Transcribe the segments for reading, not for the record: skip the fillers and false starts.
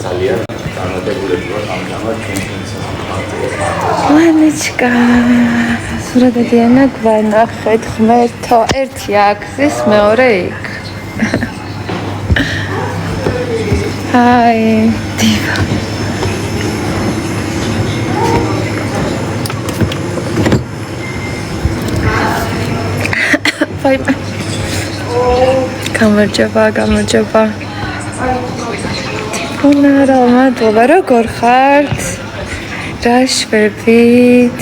ძალიან წარმატებულები ვართ ამჟამად ლანიჩკა სურათი დიანა გვანახეთ ღმერთო ერთი აქ ის მეორე იქ აი დივა ბაი ბაი გამარჯობა თუნარა მადლობა როგორ ხართ რა შვებით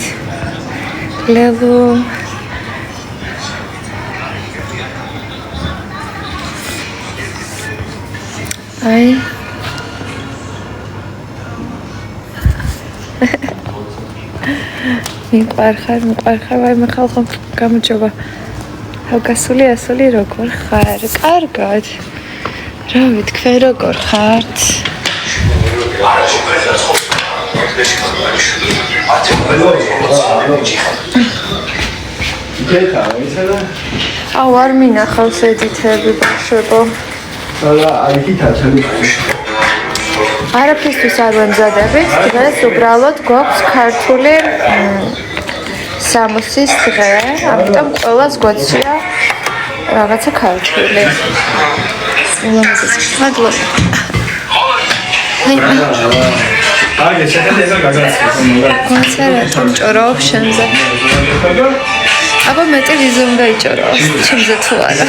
ლელო აი მიყვარხარ ვაი მე ხალხო გამარჯობა ჰავგასული ასული როგორ ხარ? კარგად. რავი, თქვენ როგორ ხართ? აუ არ მინახავს ედითები ბავშვებო. არაფერთვის არ ვემზადებით, დღეს უბრალოდ გვაქვს ქართული სამოსის დღე, ამიტომ ყველას გვაჩია რაღაცა ქართული. მადლობა. აგე შეგეძლო გაგაცნო. კონცერტი ჭორობ შენზე. აბა მეტი ვიზუმ გაიჭორო. ჩემზე თუ არა.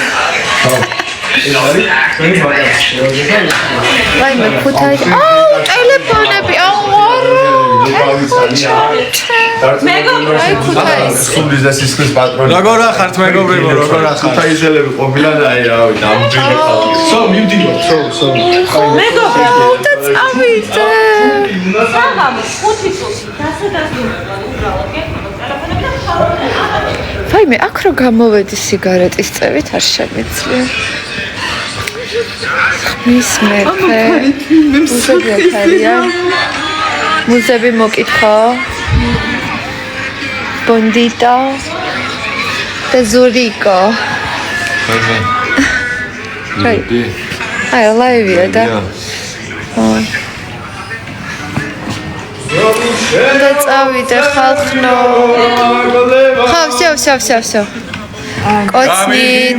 ვაი მე ქუთაი. აუ ტელეფონები, აუ არა. მეგობრები ქუთაის. სულის და სისხლის პატრონი. როგორ ახართ მეგობრებო, როგორ ახართ? ქუთაისელები ყოფილან აი რავი, დამჯერე ხალხი. სო მივდივარ, სო. მეგობრებო, და წავიდე. საღამო 5 წუთი დასადასტურებლად უბრალოდ გეკითხოთ ტელეფონები და ხალხი. ვაი მე აქ რო გამოვედი სიგარეტის წევით არ შემიძლია. მის მეფე. მუზები მოკითხო. ბონდიტა. ტეზურიკო. აი ლაივია და. და წავიდე ხალხნო. ხო, всё. კოცნით.